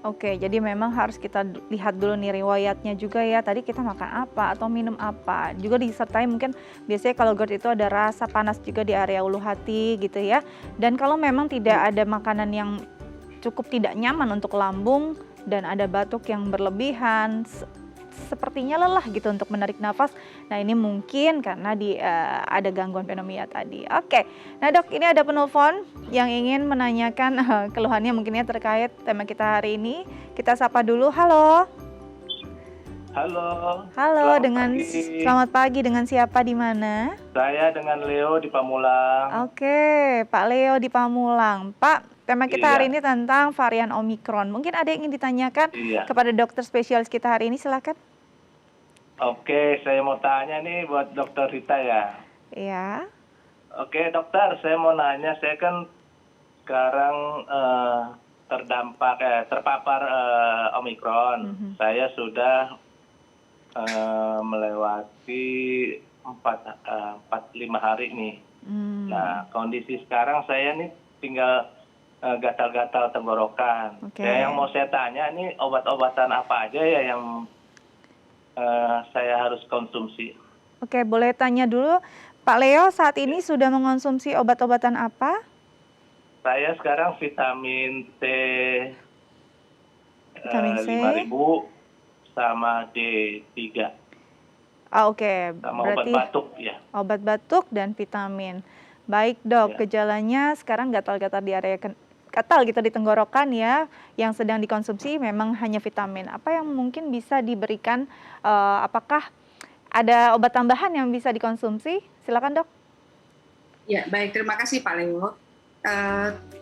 Oke, jadi memang harus kita lihat dulu nih riwayatnya juga ya. Tadi kita makan apa atau minum apa. Juga disertai mungkin biasanya kalau GERD itu ada rasa panas juga di area ulu hati gitu ya. Dan kalau memang tidak ada makanan yang cukup tidak nyaman untuk lambung dan ada batuk yang berlebihan, sepertinya lelah gitu untuk menarik nafas. Nah, ini mungkin karena ada gangguan pneumonia tadi. Oke, nah dok, ini ada penelpon yang ingin menanyakan keluhannya mungkinnya terkait tema kita hari ini. Kita sapa dulu. Halo. Halo. Selamat pagi. Dengan siapa di mana? Saya dengan Leo di Pamulang. Oke, Pak Leo di Pamulang. Pak, tema kita hari ini tentang varian Omikron. Mungkin ada yang ingin ditanyakan kepada dokter spesialis kita hari ini, silakan. Oke, saya mau tanya nih buat dokter Rita ya. Iya. Oke, dokter, saya mau nanya, saya kan sekarang terpapar Omikron. Saya sudah melewati 4-5 hari nih. Nah, kondisi sekarang saya nih tinggal gatal-gatal tenggorokan. Yang mau saya tanya nih, obat-obatan apa aja ya yang saya harus konsumsi? Oke, boleh tanya dulu, Pak Leo saat ini sudah mengonsumsi obat-obatan apa? Saya sekarang vitamin C Vitamin C. 5.000 sama D3 Oke, sama obat berarti batuk ya. obat batuk dan vitamin. Baik dok, Ya. gejalanya sekarang gatal-gatal di area gatal gitu di tenggorokan ya, yang sedang dikonsumsi memang hanya vitamin. Apa yang mungkin bisa diberikan, apakah ada obat tambahan yang bisa dikonsumsi? Silakan dok. Ya, baik. Terima kasih Pak Leo.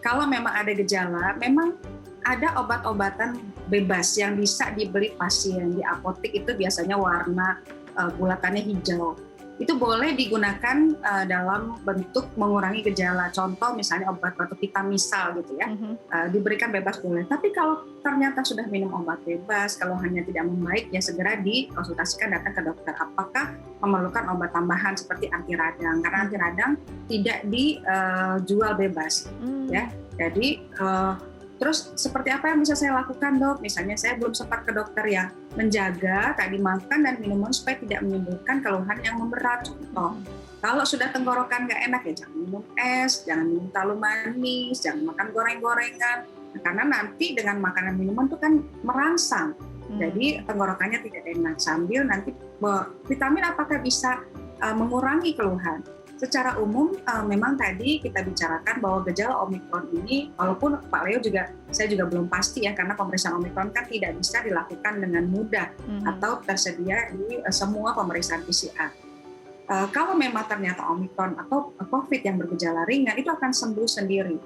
Kalau memang ada gejala, memang ada obat-obatan bebas yang bisa dibeli pasien di apotek, itu biasanya warna bulatannya hijau. Itu boleh digunakan dalam bentuk mengurangi gejala. Contoh misalnya obat batuk Vitamisal gitu ya, diberikan bebas boleh. Tapi kalau ternyata sudah minum obat bebas, kalau hanya tidak membaik, ya segera dikonsultasikan, datang ke dokter. Apakah memerlukan obat tambahan seperti anti radang? Karena anti radang tidak dijual bebas, ya. Jadi terus seperti apa yang bisa saya lakukan dok? Misalnya saya belum sempat ke dokter ya, menjaga tadi makan dan minuman supaya tidak menimbulkan keluhan yang memberat. Contoh, kalau sudah tenggorokan nggak enak ya jangan minum es, jangan minum terlalu manis, jangan makan goreng-gorengan. Karena nanti dengan makanan minuman itu kan merangsang, jadi tenggorokannya tidak enak. Sambil nanti vitamin apakah bisa mengurangi keluhan? Secara umum memang tadi kita bicarakan bahwa gejala Omikron ini, walaupun Pak Leo juga, saya juga belum pasti ya, karena pemeriksaan Omikron kan tidak bisa dilakukan dengan mudah atau tersedia di semua pemeriksaan PCR. Kalau memang ternyata Omikron atau COVID yang bergejala ringan, itu akan sembuh sendiri.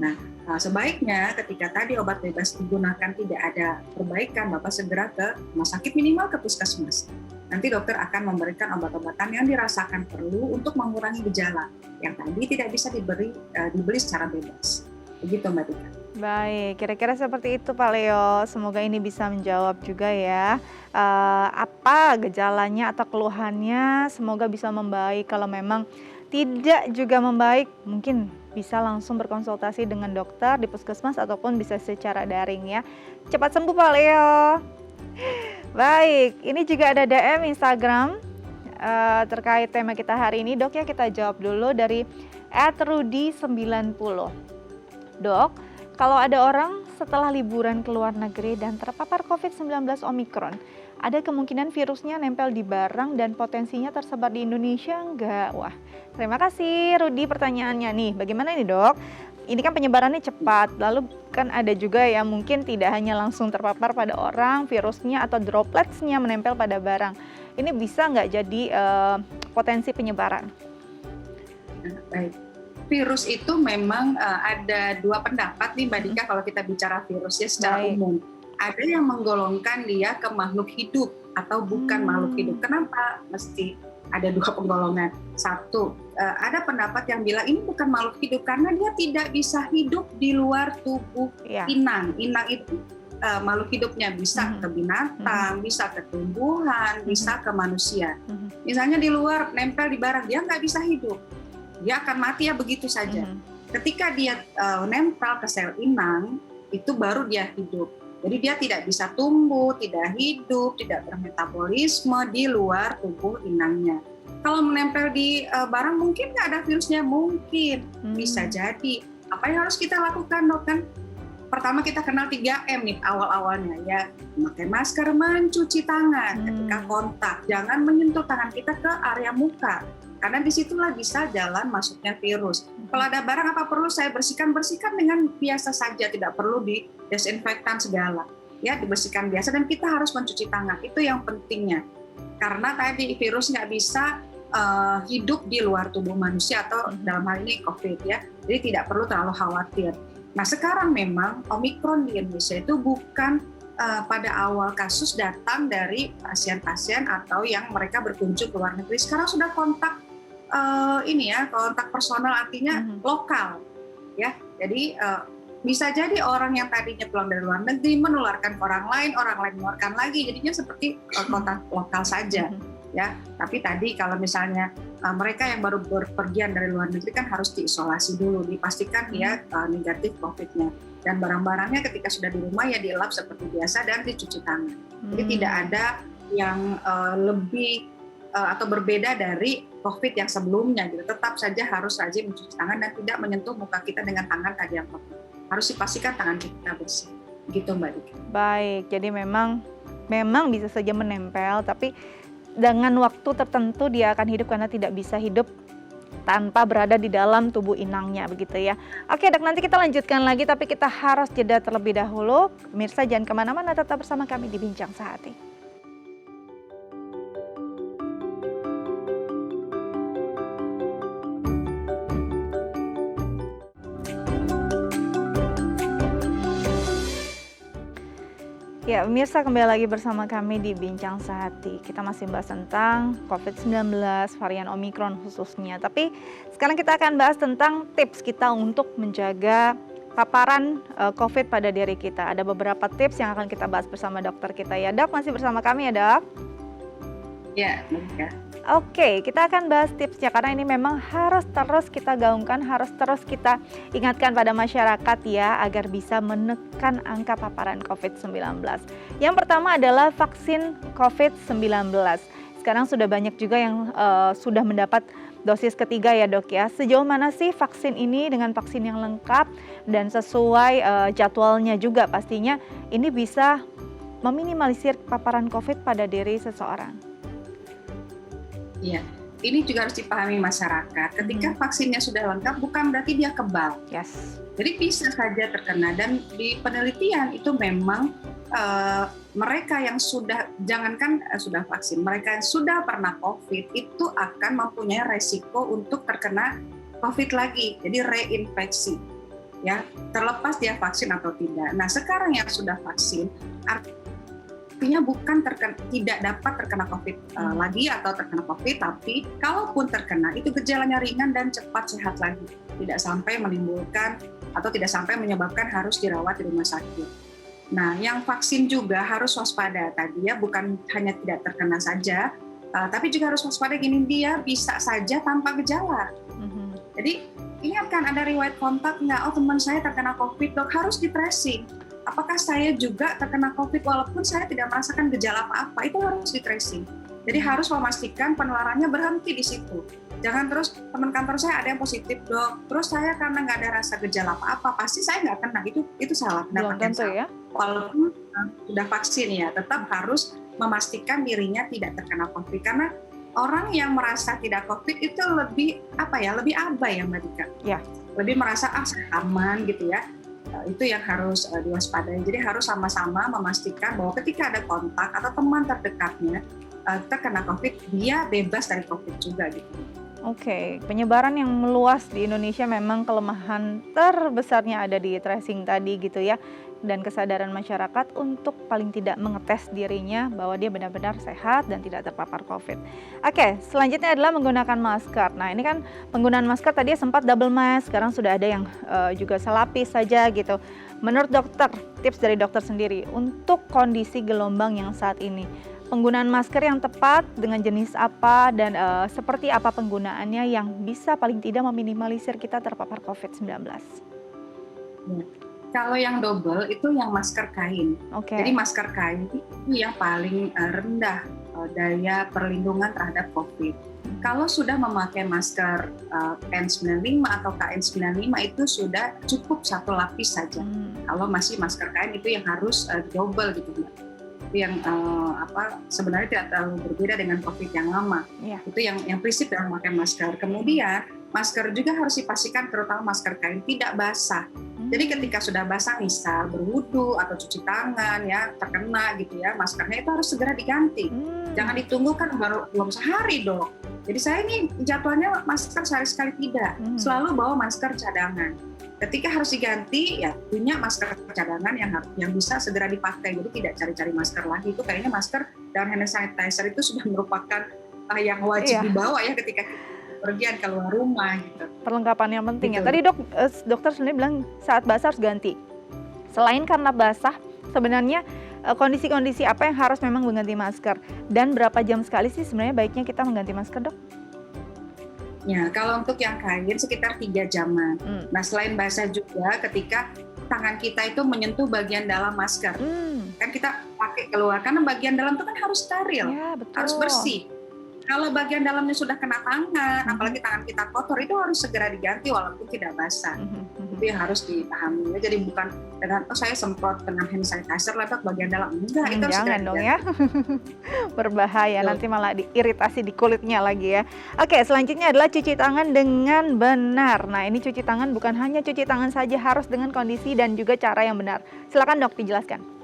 Nah, sebaiknya ketika tadi obat bebas digunakan tidak ada perbaikan, Bapak segera ke rumah sakit, minimal ke puskesmas. Nanti dokter akan memberikan obat-obatan yang dirasakan perlu untuk mengurangi gejala yang tadi tidak bisa dibeli secara bebas. Begitu Mbak Tika. Baik, kira-kira seperti itu Pak Leo. Semoga ini bisa menjawab juga ya. Apa gejalanya atau keluhannya, semoga bisa membaik. Kalau memang tidak juga membaik, mungkin bisa langsung berkonsultasi dengan dokter di puskesmas ataupun bisa secara daring ya. Cepat sembuh Pak Leo. Baik, ini juga ada DM Instagram terkait tema kita hari ini. Dok ya, kita jawab dulu dari @rudi90. Dok, kalau ada orang setelah liburan ke luar negeri dan terpapar COVID-19 Omikron, ada kemungkinan virusnya nempel di barang dan potensinya tersebar di Indonesia enggak? Wah, terima kasih Rudi pertanyaannya nih. Bagaimana nih dok? Ini kan penyebarannya cepat, lalu kan ada juga yang mungkin tidak hanya langsung terpapar pada orang, virusnya atau dropletsnya menempel pada barang. Ini bisa nggak jadi potensi penyebaran? Baik. Virus itu memang ada dua pendapat nih Mbak Dika kalau kita bicara virusnya secara umum. Ada yang menggolongkan dia ke makhluk hidup atau bukan makhluk hidup. Kenapa mesti ada dua penggolongan? Satu, ada pendapat yang bilang ini bukan makhluk hidup karena dia tidak bisa hidup di luar tubuh inang. Inang itu makhluk hidupnya bisa ke binatang, bisa ke tumbuhan, bisa ke manusia. Misalnya di luar nempel di barang, dia nggak bisa hidup. Dia akan mati ya begitu saja. Ketika dia nempel ke sel inang, itu baru dia hidup. Jadi dia tidak bisa tumbuh, tidak hidup, tidak bermetabolisme di luar tubuh inangnya. Kalau menempel di barang mungkin nggak ada virusnya, mungkin bisa jadi. Apa yang harus kita lakukan dok kan? Pertama kita kenal 3M nih awal-awalnya ya, memakai masker, mencuci tangan ketika kontak, jangan menyentuh tangan kita ke area muka. Karena disitulah bisa jalan masuknya virus. Kalau ada barang apa perlu saya bersihkan dengan biasa saja, tidak perlu di desinfektan segala. Ya dibersihkan biasa dan kita harus mencuci tangan, itu yang pentingnya. Karena tadi virus nggak bisa hidup di luar tubuh manusia atau dalam hal ini COVID ya. Jadi tidak perlu terlalu khawatir. Nah sekarang memang Omikron di Indonesia itu bukan pada awal kasus datang dari pasien-pasien atau yang mereka berkunjung ke luar negeri. Sekarang sudah kontak kontak personal, artinya lokal ya. Jadi bisa jadi orang yang tadinya pulang dari luar negeri menularkan ke orang lain menularkan lagi, jadinya seperti kontak lokal saja ya. Tapi tadi kalau misalnya mereka yang baru berpergian dari luar negeri kan harus diisolasi dulu, dipastikan dia negatif COVID-nya, dan barang-barangnya ketika sudah di rumah ya dilap seperti biasa dan dicuci tangan. Jadi tidak ada yang lebih atau berbeda dari COVID yang sebelumnya gitu. Tetap saja harus rajin mencuci tangan dan tidak menyentuh muka kita dengan tangan tadi yang kotor. Harus dipastikan tangan kita bersih. Gitu Mbak Dika. Baik, jadi memang bisa saja menempel, tapi dengan waktu tertentu dia akan hidup karena tidak bisa hidup tanpa berada di dalam tubuh inangnya begitu ya. Oke Dok, nanti kita lanjutkan lagi tapi kita harus jeda terlebih dahulu. Pemirsa jangan kemana-mana, tetap bersama kami di Bincang Sehati. Ya, pemirsa kembali lagi bersama kami di Bincang Sehati. Kita masih bahas tentang COVID-19, varian Omikron khususnya. Tapi sekarang kita akan bahas tentang tips kita untuk menjaga paparan COVID pada diri kita. Ada beberapa tips yang akan kita bahas bersama dokter kita ya. Dok, masih bersama kami ya Dok? Ya, Monica. Oke, kita akan bahas tipsnya karena ini memang harus terus kita gaungkan, harus terus kita ingatkan pada masyarakat ya agar bisa menekan angka paparan COVID-19. Yang pertama adalah vaksin COVID-19. Sekarang sudah banyak juga yang sudah mendapat dosis ketiga ya Dok ya. Sejauh mana sih vaksin ini dengan vaksin yang lengkap dan sesuai jadwalnya juga pastinya ini bisa meminimalisir paparan COVID pada diri seseorang. Iya, ini juga harus dipahami masyarakat. Ketika vaksinnya sudah lengkap, bukan berarti dia kebal. Yes. Jadi bisa saja terkena. Dan di penelitian itu memang mereka yang sudah, jangankan sudah vaksin, mereka yang sudah pernah COVID itu akan mempunyai resiko untuk terkena COVID lagi. Jadi reinfeksi, ya terlepas dia vaksin atau tidak. Nah sekarang yang sudah vaksin, artinya bukan tidak dapat terkena COVID lagi atau terkena COVID, tapi kalaupun terkena itu gejalanya ringan dan cepat sehat lagi, tidak sampai menimbulkan atau tidak sampai menyebabkan harus dirawat di rumah sakit. Nah, yang vaksin juga harus waspada tadi ya, bukan hanya tidak terkena saja, tapi juga harus waspada gini, dia bisa saja tanpa gejala. Jadi ingatkan ada riwayat kontak nggak? Oh teman saya terkena COVID dok, harus di tracing. Apakah saya juga terkena COVID walaupun saya tidak merasakan gejala apa-apa, itu harus di tracing. Jadi harus memastikan penularannya berhenti di situ. Jangan terus teman kantor saya ada yang positif dok, terus saya karena nggak ada rasa gejala apa-apa, pasti saya nggak kena, itu salah. Belum tentu ya. Walaupun sudah vaksin ya, tetap harus memastikan dirinya tidak terkena COVID. Karena orang yang merasa tidak COVID itu lebih abai ya Mbak Dika. Ya. Lebih merasa saya aman gitu ya. Itu yang harus diwaspadai. Jadi harus sama-sama memastikan bahwa ketika ada kontak atau teman terdekatnya terkena COVID, dia bebas dari COVID juga gitu. Oke, penyebaran yang meluas di Indonesia memang kelemahan terbesarnya ada di tracing tadi gitu ya. Dan kesadaran masyarakat untuk paling tidak mengetes dirinya bahwa dia benar-benar sehat dan tidak terpapar COVID. Oke, selanjutnya adalah menggunakan masker. Nah ini kan penggunaan masker tadi sempat double mask, sekarang sudah ada yang juga selapis saja gitu. Menurut dokter, tips dari dokter sendiri untuk kondisi gelombang yang saat ini, penggunaan masker yang tepat dengan jenis apa dan seperti apa penggunaannya yang bisa paling tidak meminimalisir kita terpapar COVID-19? Ya. Kalau yang double itu yang masker kain. Jadi masker kain itu yang paling rendah daya perlindungan terhadap COVID. Kalau sudah memakai masker N95 atau KN95 itu sudah cukup satu lapis saja. Kalau masih masker kain itu yang harus double gitu Mbak. Itu yang sebenarnya tidak terlalu berbeda dengan COVID yang lama. Itu yang prinsip dalam memakai masker. Kemudian masker juga harus dipastikan, terutama masker kain, tidak basah. Jadi ketika sudah basah, misal berwudu atau cuci tangan ya terkena gitu ya, maskernya itu harus segera diganti. Jangan ditunggu kan belum sehari dok. Jadi saya ini jadwalnya masker sehari sekali tidak, selalu bawa masker cadangan. Ketika harus diganti ya punya masker cadangan yang bisa segera dipakai. Jadi tidak cari-cari masker lagi. Itu kayaknya masker dan hand sanitizer itu sudah merupakan yang wajib dibawa ya ketika pergian keluar rumah gitu. Perlengkapan yang penting gitu. Ya. Tadi dokter sendiri bilang saat basah harus ganti. Selain karena basah, sebenarnya kondisi-kondisi apa yang harus memang mengganti masker dan berapa jam sekali sih sebenarnya baiknya kita mengganti masker, Dok? Ya, kalau untuk yang kain sekitar 3 jaman. Nah, selain basah juga ketika tangan kita itu menyentuh bagian dalam masker. Kan kita pakai keluar karena bagian dalam itu kan harus steril, harus bersih. Kalau bagian dalamnya sudah kena tangan, apalagi tangan kita kotor, itu harus segera diganti walaupun tidak basah. Itu yang harus dipahami. Jadi bukan dengan saya semprot dengan hand sanitizer lewat bagian dalam. Enggak, itu harus segera Jangan dong diganti. ya. Berbahaya, Betul. nanti malah diiritasi di kulitnya lagi ya. Oke, selanjutnya adalah cuci tangan dengan benar. Nah, ini cuci tangan bukan hanya cuci tangan saja, harus dengan kondisi dan juga cara yang benar. Silakan Dok, dijelaskan.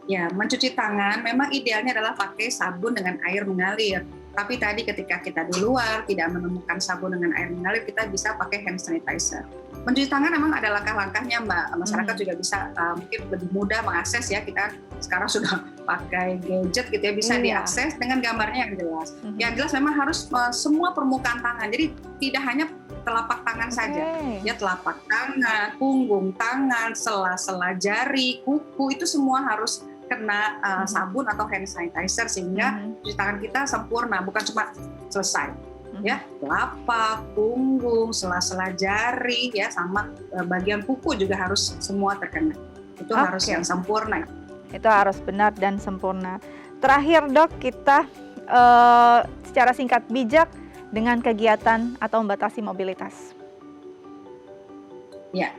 Ya, mencuci tangan memang idealnya adalah pakai sabun dengan air mengalir. Tapi tadi ketika kita di luar tidak menemukan sabun dengan air mengalir, kita bisa pakai hand sanitizer. Mencuci tangan memang ada langkah-langkahnya, Mbak. Masyarakat juga bisa mungkin lebih mudah mengakses ya. Kita sekarang sudah pakai gadget gitu ya, bisa diakses dengan gambarnya yang jelas. Yang jelas memang harus semua permukaan tangan. Jadi tidak hanya telapak tangan saja, ya telapak tangan, punggung tangan, sela-sela jari, kuku itu semua harus kena sabun atau hand sanitizer sehingga cuci tangan kita sempurna, bukan cuma selesai. Ya, telapak, punggung, sela-sela jari, ya sama bagian kuku juga harus semua terkena. Itu harus yang sempurna. Itu harus benar dan sempurna. Terakhir Dok, kita secara singkat bijak dengan kegiatan atau membatasi mobilitas. Ya,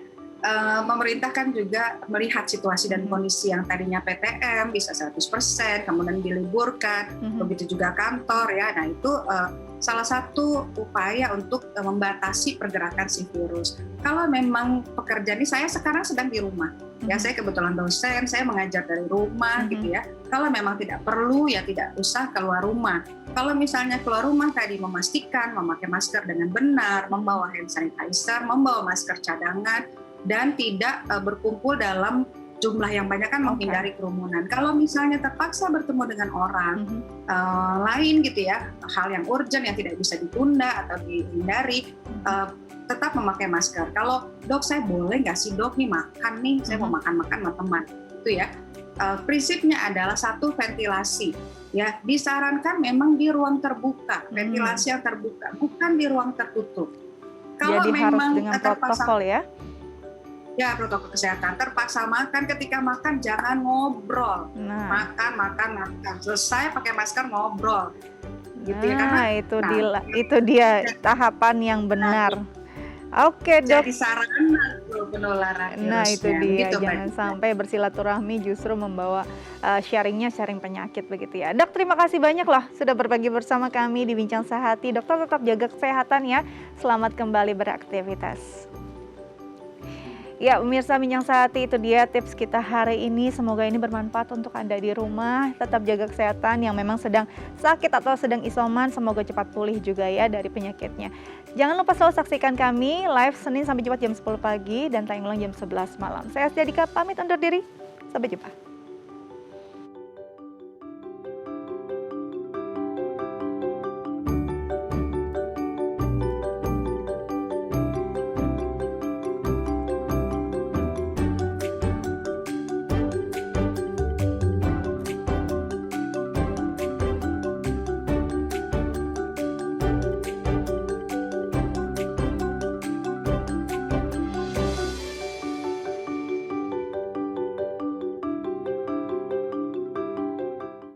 pemerintah kan juga melihat situasi dan kondisi yang tadinya PTM bisa 100%, kemudian diliburkan, begitu juga kantor ya. Nah itu salah satu upaya untuk membatasi pergerakan si virus. Kalau memang pekerjaan ini, saya sekarang sedang di rumah. Ya, saya kebetulan dosen, saya mengajar dari rumah gitu ya. Kalau memang tidak perlu ya tidak usah keluar rumah. Kalau misalnya keluar rumah tadi memastikan memakai masker dengan benar, membawa hand sanitizer, membawa masker cadangan, dan tidak berkumpul dalam jumlah yang banyak kan menghindari kerumunan. Kalau misalnya terpaksa bertemu dengan orang lain gitu ya, hal yang urgent yang tidak bisa ditunda atau dihindari, tetap memakai masker. Kalau Dok saya boleh nggak sih Dok nih makan nih, saya mau makan-makan sama teman, itu ya. Prinsipnya adalah satu ventilasi, ya disarankan memang di ruang terbuka, ventilasi yang terbuka, bukan di ruang tertutup. Kalau jadi memang harus dengan protokol ya. Ya, protokol kesehatan. Terpaksa makan, ketika makan jangan ngobrol. Makan. Selesai pakai masker ngobrol. Gitu ya, karena itu dia tahapan yang benar. Oke Dok. Jadi sarana penularan virusnya. Nah itu dia, gitu, jangan sampai bersilaturahmi justru membawa sharing penyakit begitu ya. Dok, terima kasih banyak loh sudah berbagi bersama kami di Bincang Sehati. Dokter tetap jaga kesehatan ya. Selamat kembali beraktivitas. Ya, pemirsa Bincang Sehati, itu dia tips kita hari ini. Semoga ini bermanfaat untuk Anda di rumah. Tetap jaga kesehatan, yang memang sedang sakit atau sedang isoman, semoga cepat pulih juga ya dari penyakitnya. Jangan lupa selalu saksikan kami live Senin sampai Jumat jam 10 pagi dan tayang ulang jam 11 malam. Saya Astia Dika pamit undur diri. Sampai jumpa.